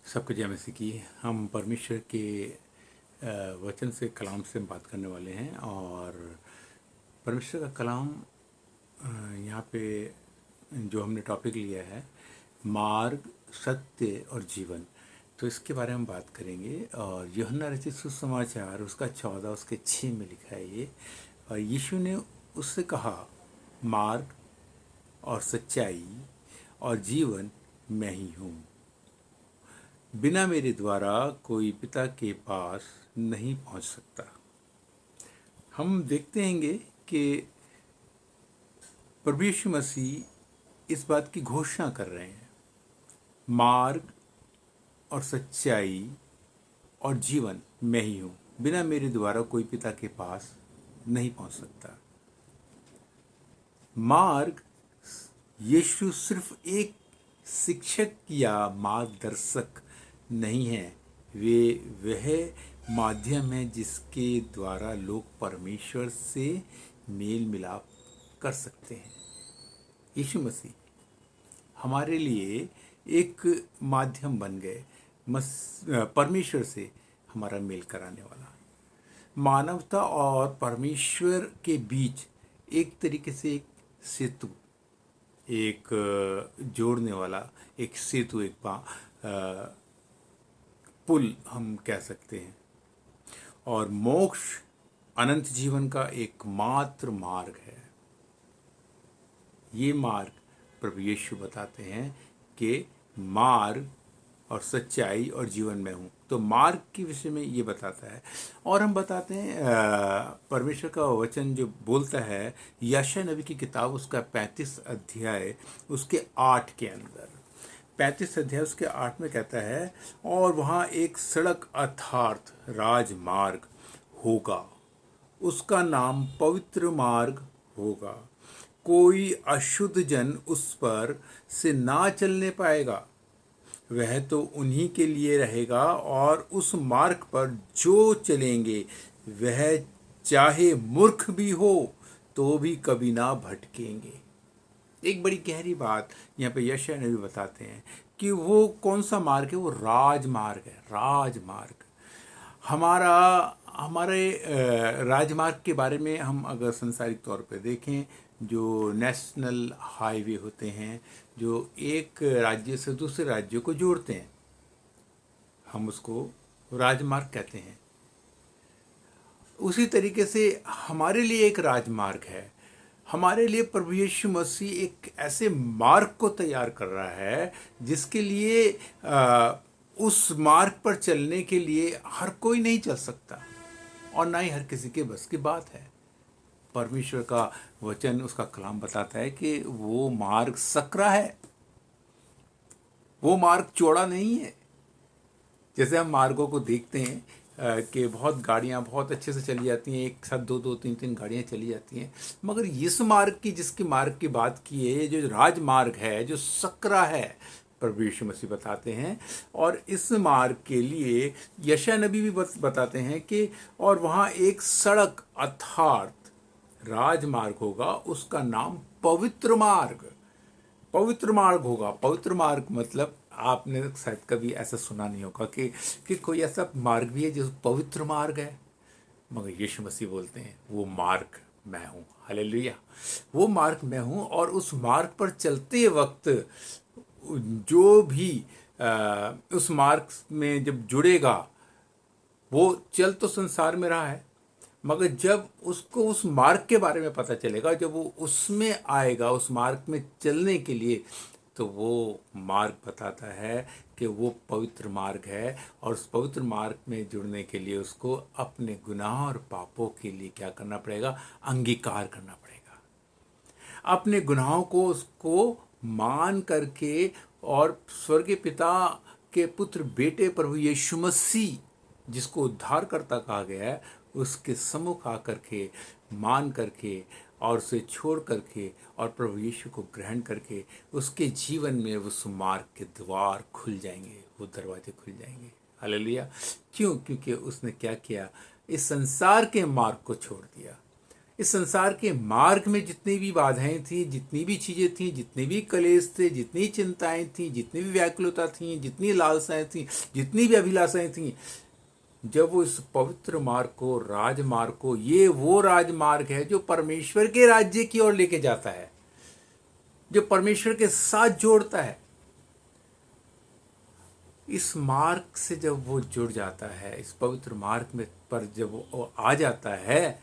सबको जय मसीह की। हम परमेश्वर के वचन से कलाम से बात करने वाले हैं और परमेश्वर का कलाम यहाँ पे जो हमने टॉपिक लिया है मार्ग, सत्य और जीवन, तो इसके बारे में बात करेंगे। और यूहन्ना रचित सुसमाचार उसका 14 उसके 6 में लिखा है ये। और यीशु ने उससे कहा, मार्ग और सच्चाई और जीवन मैं ही हूँ। बिना मेरे द्वारा कोई पिता के पास नहीं पहुंच सकता। हम देखते हैंगे कि प्रभु यीशु मसीह इस बात की घोषणा कर रहे हैं, मार्ग और सच्चाई और जीवन मैं ही हूँ। बिना मेरे द्वारा कोई पिता के पास नहीं पहुंच सकता। मार्ग, यीशु सिर्फ एक शिक्षक या मार्गदर्शक नहीं है, वे वह माध्यम है जिसके द्वारा लोग परमेश्वर से मेल मिलाप कर सकते हैं। यीशु मसीह हमारे लिए एक माध्यम बन गए, परमेश्वर से हमारा मेल कराने वाला। मानवता और परमेश्वर के बीच एक तरीके से एक सेतु, एक जोड़ने वाला एक सेतु, एक पुल हम कह सकते हैं। और मोक्ष, अनंत जीवन का एकमात्र मार्ग है। ये मार्ग प्रभु यीशु बताते हैं कि मार्ग और सच्चाई और जीवन में हूँ। तो मार्ग के विषय में ये बताता है। और हम बताते हैं परमेश्वर का वचन जो बोलता है यशायाह नबी की किताब उसका 35 अध्याय उसके 8 के अंदर, 35 अध्याय उसके 8 में कहता है, और वहाँ एक सड़क अर्थात राजमार्ग होगा, उसका नाम पवित्र मार्ग होगा। कोई अशुद्ध जन उस पर से ना चलने पाएगा। वह तो उन्हीं के लिए रहेगा और उस मार्ग पर जो चलेंगे वह चाहे मूर्ख भी हो तो भी कभी ना भटकेंगे। एक बड़ी गहरी बात यहाँ पे यशायाह नबी बताते हैं कि वो कौन सा मार्ग है, वो राजमार्ग है। राजमार्ग हमारे राजमार्ग के बारे में हम अगर संसारिक तौर पे देखें, जो नेशनल हाईवे होते हैं जो एक राज्य से दूसरे राज्य को जोड़ते हैं, हम उसको राजमार्ग कहते हैं। उसी तरीके से हमारे लिए एक राजमार्ग है। हमारे लिए प्रभु यीशु मसीह एक ऐसे मार्ग को तैयार कर रहा है जिसके लिए उस मार्ग पर चलने के लिए हर कोई नहीं चल सकता और ना ही हर किसी के बस की बात है। परमेश्वर का वचन, उसका कलाम बताता है कि वो मार्ग सकरा है, वो मार्ग चौड़ा नहीं है। जैसे हम मार्गों को देखते हैं कि बहुत गाड़ियां बहुत अच्छे से चली जाती हैं, एक साथ दो दो तीन तीन गाड़ियां चली जाती हैं, मगर इस मार्ग की, जिसकी मार्ग की बात की है, जो राजमार्ग है, जो सकरा है, प्रभु यीशु मसीह बताते हैं। और इस मार्ग के लिए यशायाह नबी भी बताते हैं कि और वहाँ एक सड़क अर्थात राजमार्ग होगा, उसका नाम पवित्र मार्ग, पवित्र मार्ग होगा। पवित्र मार्ग मतलब आपने शायद कभी ऐसा सुना नहीं होगा कि कोई ऐसा मार्ग भी है जो पवित्र मार्ग है, मगर यीशु मसीह बोलते हैं वो मार्ग मैं हूँ। हालेलुया, वो मार्ग मैं हूँ। और उस मार्ग पर चलते वक्त जो भी उस मार्ग में जब जुड़ेगा, वो चल तो संसार में रहा है, मगर जब उसको उस मार्ग के बारे में पता चलेगा, जब वो उसमें आएगा उस मार्ग में चलने के लिए, तो वो मार्ग बताता है कि वो पवित्र मार्ग है। और उस पवित्र मार्ग में जुड़ने के लिए उसको अपने गुनाह और पापों के लिए क्या करना पड़ेगा, अंगीकार करना पड़ेगा। अपने गुनाहों को उसको मान करके और स्वर्गीय पिता के पुत्र बेटे प्रभु यीशु मसीह, जिसको उद्धारकर्ता कहा गया है, उसके सम्मुख आकर के, मान करके और उसे छोड़ करके और प्रभु यीशु को ग्रहण करके उसके जीवन में उस मार्ग के द्वार खुल जाएंगे, वो दरवाजे खुल जाएंगे। हालेलुया। क्यों? क्योंकि उसने क्या किया, इस संसार के मार्ग को छोड़ दिया, इस संसार के मार्ग में जितनी भी बाधाएं थी, जितनी भी चीज़ें थी, जितने भी कलेश थे, जितनी चिंताएं थी, जितनी भी व्याकुलता थी, जितनी लालसाएं थी, जितनी भी अभिलाषाएं थी, जब वो इस पवित्र मार्ग को, राजमार्ग को, ये वो राजमार्ग है जो परमेश्वर के राज्य की ओर लेके जाता है, जो परमेश्वर के साथ जोड़ता है। इस मार्ग से जब वो जुड़ जाता है, इस पवित्र मार्ग में पर जब वो आ जाता है,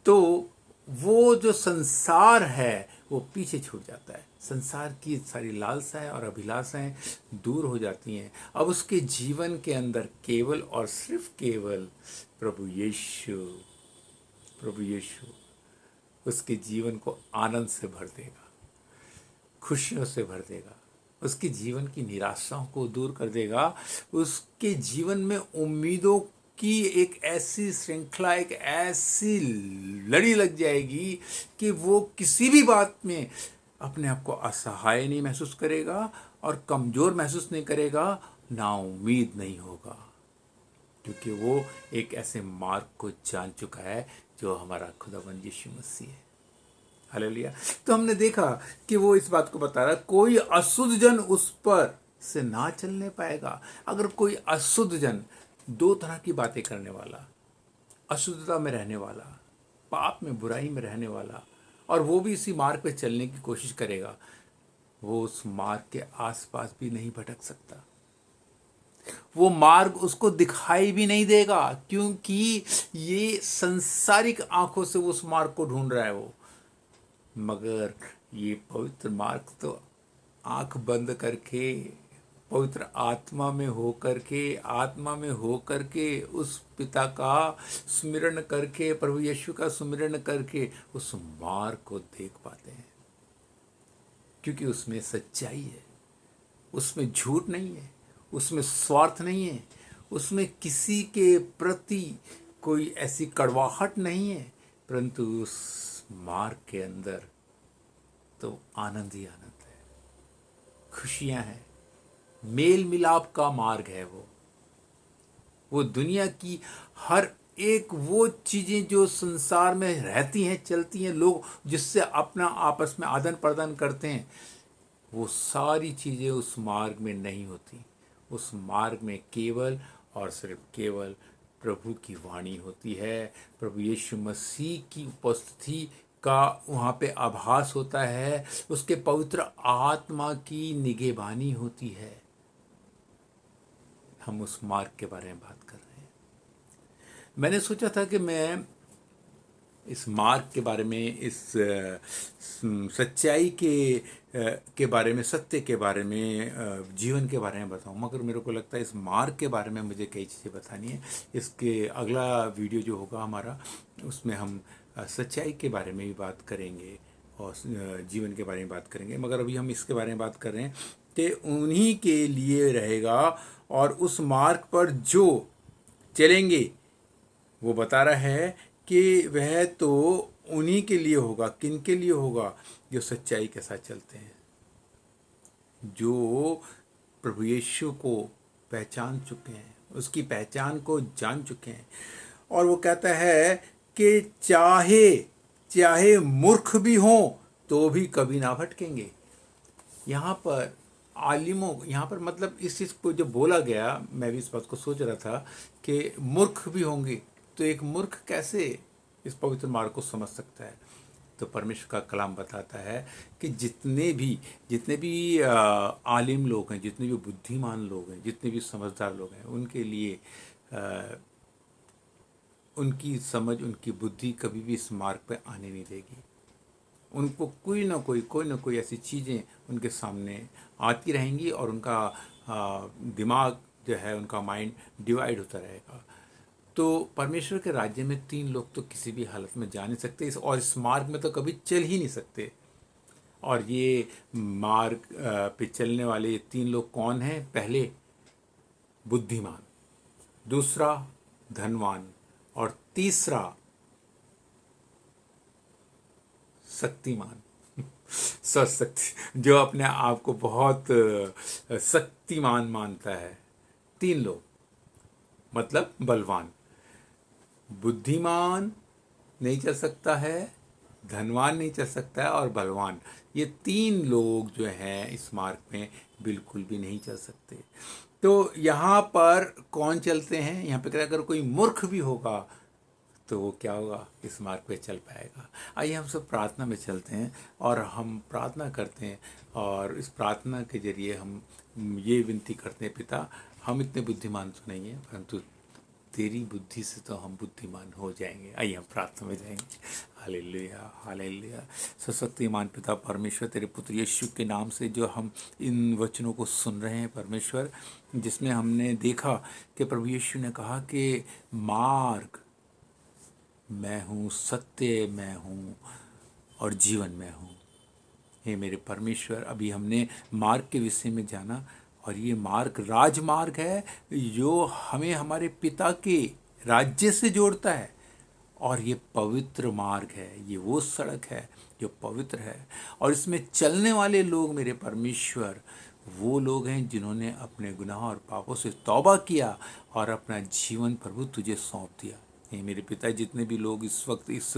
तो वो जो संसार है वो पीछे छूट जाता है। संसार की सारी लालसाएं और अभिलाषाएं दूर हो जाती हैं। अब उसके जीवन के अंदर केवल और सिर्फ केवल प्रभु यीशु, प्रभु यीशु उसके जीवन को आनंद से भर देगा, खुशियों से भर देगा, उसके जीवन की निराशाओं को दूर कर देगा, उसके जीवन में उम्मीदों की एक ऐसी श्रृंखला, एक ऐसी लड़ी लग जाएगी कि वो किसी भी बात में अपने आप को असहाय नहीं महसूस करेगा और कमज़ोर महसूस नहीं करेगा, नाउम्मीद नहीं होगा, क्योंकि वो एक ऐसे मार्ग को जान चुका है जो हमारा खुदावंद यीशु मसीह है। हालेलुया। तो हमने देखा कि वो इस बात को बता रहा, कोई अशुद्ध जन उस पर से ना चलने पाएगा। अगर कोई अशुद्ध जन, दो तरह की बातें करने वाला, अशुद्धता में रहने वाला, पाप में, बुराई में रहने वाला, और वो भी इसी मार्ग पे चलने की कोशिश करेगा, वो उस मार्ग के आसपास भी नहीं भटक सकता। वो मार्ग उसको दिखाई भी नहीं देगा, क्योंकि ये सांसारिक आंखों से वो उस मार्ग को ढूंढ रहा है वो। मगर ये पवित्र मार्ग तो आंख बंद करके, पवित्र आत्मा में हो करके उस पिता का सुमिरन करके, प्रभु यीशु का सुमिरन करके उस मार्ग को देख पाते हैं, क्योंकि उसमें सच्चाई है, उसमें झूठ नहीं है, उसमें स्वार्थ नहीं है, उसमें किसी के प्रति कोई ऐसी कड़वाहट नहीं है, परंतु उस मार्ग के अंदर तो आनंद ही आनंद है, खुशियां हैं, मेल मिलाप का मार्ग है वो दुनिया की हर एक वो चीजें जो संसार में रहती हैं, चलती हैं, लोग जिससे अपना आपस में आदान प्रदान करते हैं, वो सारी चीजें उस मार्ग में नहीं होती। उस मार्ग में केवल और सिर्फ केवल प्रभु की वाणी होती है, प्रभु यीशु मसीह की उपस्थिति का वहाँ पे आभास होता है, उसके पवित्र आत्मा की निगहबानी होती है। हम उस मार्ग के बारे में बात कर रहे हैं। मैंने सोचा था कि मैं इस मार्ग के बारे में, इस सच्चाई के बारे में, सत्य के बारे में, जीवन के बारे में बताऊं, मगर मेरे को लगता है इस मार्ग के बारे में मुझे कई चीज़ें बतानी है। इसके अगला वीडियो जो होगा हमारा, उसमें हम सच्चाई के बारे में भी बात करेंगे और जीवन के बारे में बात करेंगे, मगर अभी हम इसके बारे में बात कर रहे हैं कि उन्हीं के लिए रहेगा और उस मार्ग पर जो चलेंगे, वो बता रहा है कि वह तो उन्हीं के लिए होगा। किन के लिए होगा? जो सच्चाई के साथ चलते हैं, जो प्रभु यीशु को पहचान चुके हैं, उसकी पहचान को जान चुके हैं। और वो कहता है कि चाहे मूर्ख भी हों तो भी कभी ना भटकेंगे। यहाँ पर आलिमों, यहाँ पर मतलब इस चीज़ को जो बोला गया, मैं भी इस बात को सोच रहा था कि मूर्ख भी होंगे, तो एक मूर्ख कैसे इस पवित्र मार्ग को समझ सकता है? तो परमेश्वर का कलाम बताता है कि जितने भी आलिम लोग हैं, जितने भी बुद्धिमान लोग हैं, जितने भी समझदार लोग हैं, उनके लिए उनकी समझ, उनकी बुद्धि कभी भी इस मार्ग पे आने नहीं देगी। उनको कोई ना कोई ऐसी चीज़ें उनके सामने आती रहेंगी और उनका दिमाग जो है, उनका माइंड डिवाइड होता रहेगा। तो परमेश्वर के राज्य में 3 लोग तो किसी भी हालत में जा नहीं सकते, और इस मार्ग में तो कभी चल ही नहीं सकते। और ये मार्ग पे चलने वाले ये 3 लोग कौन हैं? पहले बुद्धिमान, दूसरा धनवान, और तीसरा शक्तिमान। जो अपने आप को बहुत शक्तिमान मानता है। 3 लोग मतलब बलवान, बुद्धिमान, नहीं चल सकता है, धनवान नहीं चल सकता है, और बलवान, ये तीन लोग जो हैं इस मार्ग में बिल्कुल भी नहीं चल सकते। तो यहाँ पर कौन चलते हैं? यहाँ पे कहता है अगर कोई मूर्ख भी होगा तो वो क्या होगा? इस मार्ग पे चल पाएगा। आइए हम सब प्रार्थना में चलते हैं और हम प्रार्थना करते हैं, और इस प्रार्थना के जरिए हम ये विनती करते हैं, पिता हम इतने बुद्धिमान तो नहीं हैं, परंतु तेरी बुद्धि से तो हम बुद्धिमान हो जाएंगे। आइए हम प्रार्थना में जाएंगे। Hallelujah, hallelujah. सशक्तिमान पिता परमेश्वर, तेरे पुत्र यीशु के नाम से जो हम इन वचनों को सुन रहे हैं परमेश्वर, जिसमें हमने देखा कि प्रभु यीशु ने कहा कि मार्ग मैं हूँ, सत्य मैं हूँ और जीवन मैं हूँ। हे मेरे परमेश्वर, अभी हमने मार्ग के विषय में जाना, और ये मार्ग राजमार्ग है जो हमें हमारे पिता के राज्य से जोड़ता है, और ये पवित्र मार्ग है, ये वो सड़क है जो पवित्र है, और इसमें चलने वाले लोग मेरे परमेश्वर वो लोग हैं जिन्होंने अपने गुनाह और पापों से तौबा किया और अपना जीवन प्रभु तुझे सौंप दिया। हे मेरे पिता, जितने भी लोग इस वक्त इस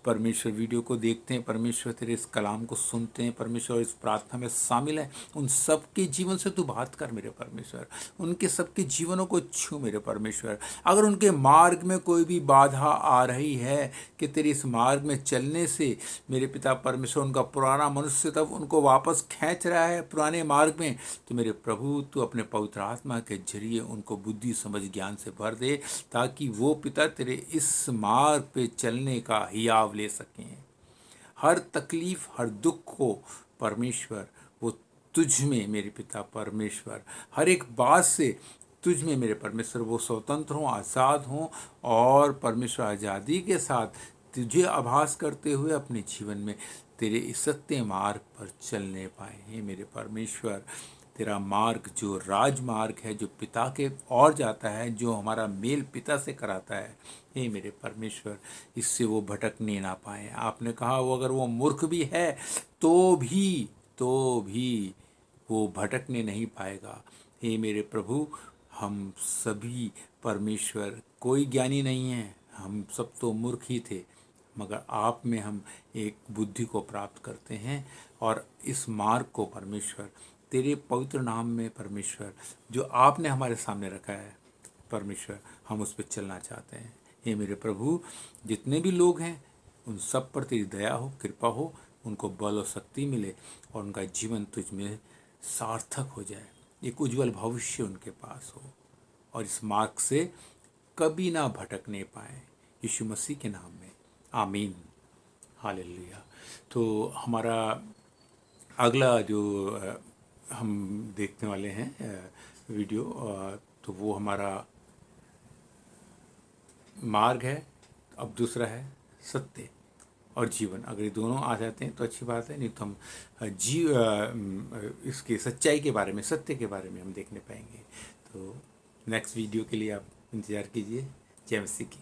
परमेश्वर वीडियो को देखते हैं परमेश्वर, तेरे इस कलाम को सुनते हैं परमेश्वर, इस प्रार्थना में शामिल हैं, उन सब के जीवन से तू बात कर मेरे परमेश्वर, उनके सबके जीवनों को छू मेरे परमेश्वर। अगर उनके मार्ग में कोई भी बाधा आ रही है कि तेरे इस मार्ग में चलने से मेरे पिता परमेश्वर उनका पुराना मनुष्य तब उनको वापस खींच रहा है पुराने मार्ग में, तो मेरे प्रभु तू अपने पवित्र आत्मा के जरिए उनको बुद्धि समझ ज्ञान से भर दे, ताकि वो पिता तेरे इस मार्ग पे चलने का हियाव ले सकें। हर तकलीफ, हर दुख को परमेश्वर वो तुझ में मेरे पिता परमेश्वर, हर एक बात से तुझ में मेरे परमेश्वर वो स्वतंत्र हों, आज़ाद हों, और परमेश्वर आज़ादी के साथ तुझे आभास करते हुए अपने जीवन में तेरे इस सत्य मार्ग पर चलने पाए। हे मेरे परमेश्वर, तेरा मार्ग जो राजमार्ग है, जो पिता के और जाता है, जो हमारा मेल पिता से कराता है, हे मेरे परमेश्वर, इससे वो भटकने ना पाए। आपने कहा वो अगर वो मूर्ख भी है तो भी वो भटकने नहीं पाएगा। हे मेरे प्रभु, हम सभी परमेश्वर कोई ज्ञानी नहीं है, हम सब तो मूर्ख ही थे, मगर आप में हम एक बुद्धि को प्राप्त करते हैं, और इस मार्ग को परमेश्वर तेरे पवित्र नाम में परमेश्वर जो आपने हमारे सामने रखा है परमेश्वर, हम उस पर चलना चाहते हैं। हे मेरे प्रभु, जितने भी लोग हैं उन सब पर तेरी दया हो, कृपा हो, उनको बल और शक्ति मिले, और उनका जीवन तुझ में सार्थक हो जाए, एक उज्जवल भविष्य उनके पास हो, और इस मार्ग से कभी ना भटकने पाए, यीशु मसीह के नाम में, आमीन। हालेलुया। तो हमारा अगला जो हम देखने वाले हैं वीडियो, तो वो हमारा मार्ग है, अब दूसरा है सत्य और जीवन। अगर ये दोनों आ जाते हैं तो अच्छी बात है, नहीं तो हम इसके सच्चाई के बारे में, सत्य के बारे में हम देखने पाएंगे। तो नेक्स्ट वीडियो के लिए आप इंतज़ार कीजिए। जय मसीह की।